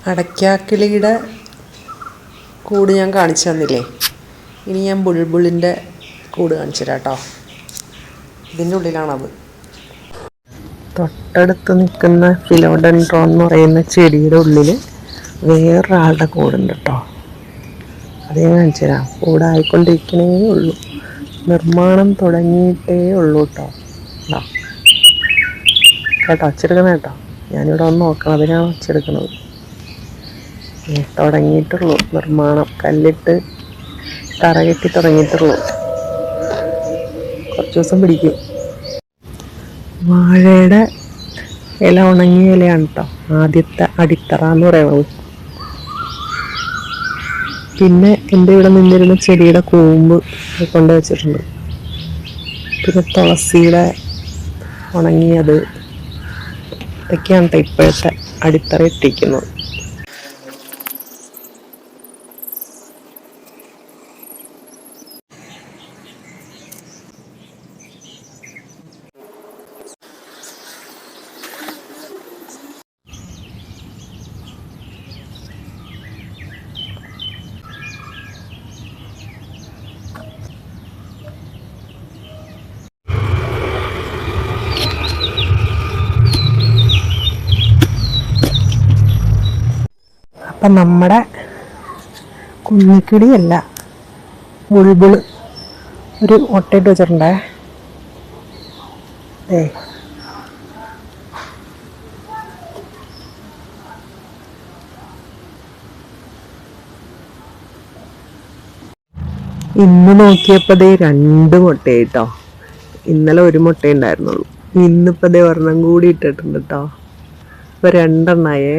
അടയ്ക്കാക്കിളിയുടെ കൂട് ഞാൻ കാണിച്ചു തന്നില്ലേ. ഇനി ഞാൻ ബുൾബുളിൻ്റെ കൂട് കാണിച്ചു തരാം കേട്ടോ. ഇതിൻ്റെ ഉള്ളിലാണത്. തൊട്ടടുത്ത് നിൽക്കുന്ന ഫിലോഡൻഡ്രോൺ എന്ന് പറയുന്ന ചെടിയുടെ ഉള്ളിൽ വേറൊരാളുടെ കൂടുണ്ട് കേട്ടോ. അത് ഞാൻ കാണിച്ചു തരാം. കൂടായിക്കൊണ്ടിരിക്കണേ ഉള്ളൂ, നിർമ്മാണം തുടങ്ങിയിട്ടേ ഉള്ളൂ കേട്ടോ. കേട്ടോ ഒച്ചെടുക്കണം കേട്ടോ. ഞാനിവിടെ വന്ന് നോക്കണം, അതിനാണ് ഒച്ചെടുക്കുന്നത്. തുടങ്ങിയിട്ടുള്ളൂ നിർമ്മാണം, കല്ലിട്ട് തറ കെട്ടി തുടങ്ങിയിട്ടുള്ളൂ. കുറച്ച് ദിവസം പിടിക്കും. വാഴയുടെ ഇല ഉണങ്ങിയ ഇലയാണ് കേട്ടോ ആദ്യത്തെ അടിത്തറ എന്ന് പറയുന്നത്. പിന്നെ എൻ്റെ ഇവിടെ നിന്നിരുന്ന ചെടിയുടെ കൂമ്പ് കൊണ്ട് വെച്ചിട്ടുണ്ട്. പിന്നെ തുളസിയുടെ ഉണങ്ങിയത്, ഇതൊക്കെയാണ് കേട്ടോ ഇപ്പോഴത്തെ അടിത്തറ ഇട്ടിരിക്കുന്നത്. അപ്പം നമ്മുടെ കുഞ്ഞിക്കിളിയല്ല, ബുൾബുള് ഒരു മുട്ടയിട്ട് വെച്ചിട്ടുണ്ടേ. ഇന്ന് നോക്കിയപ്പോൾ 2 മുട്ടയായിട്ടോ. ഇന്നലെ 1 മുട്ട ഉണ്ടായിരുന്നുള്ളൂ. ഇന്നിപ്പോൾ ഒരെണ്ണം കൂടി ഇട്ടിട്ടുണ്ട് കേട്ടോ. ഇപ്പോൾ 2 എണ്ണമായേ.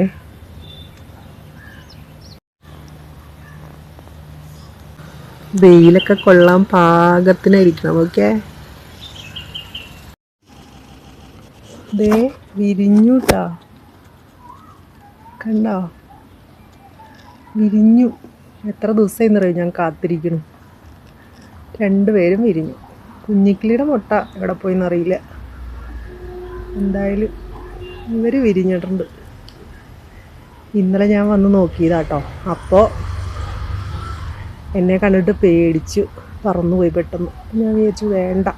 വെയിലൊക്കെ കൊള്ളാൻ പാകത്തിനായിരിക്കണം. ഓക്കെ, വിരിഞ്ഞു കേട്ടോ. കണ്ടോ, വിരിഞ്ഞു. എത്ര ദിവസമായി എന്നറിയും ഞാൻ കാത്തിരിക്കുന്നു. 2 പേരും വിരിഞ്ഞു. കുഞ്ഞിക്കിളിയുടെ മുട്ട എവിടെ പോയിന്നറിയില്ല. എന്തായാലും ഇവർ വിരിഞ്ഞിട്ടുണ്ട്. ഇന്നലെ ഞാൻ വന്ന് നോക്കിയതാട്ടോ. അപ്പോൾ എന്നെ കണ്ടിട്ട് പേടിച്ചു പറന്നുപോയി പെട്ടെന്ന്. ഞാൻ വിചാരിച്ചു വേണ്ട,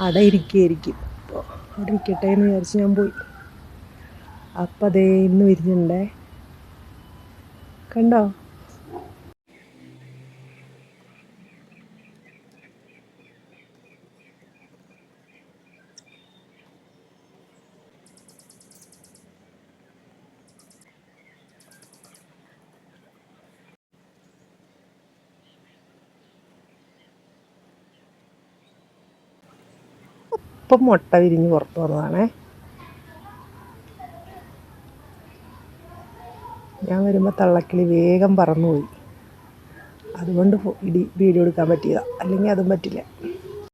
അവിടെ ഇരിക്കുകയായിരിക്കും, അപ്പോൾ അവിടെ ഇരിക്കട്ടെ എന്ന് വിചാരിച്ച് ഞാൻ പോയി. അപ്പം ഇന്ന് വിരിഞ്ഞിട്ടുണ്ടേ. കണ്ടോ, ഇപ്പം മുട്ട വിരിഞ്ഞ് പുറത്ത് വന്നതാണേ. ഞാൻ വരുമ്പോൾ തള്ളക്കിളി വേഗം പറന്നുപോയി. അതുകൊണ്ട് വീഡിയോ എടുക്കാൻ പറ്റിയതാണ്, അല്ലെങ്കിൽ അതും പറ്റില്ല.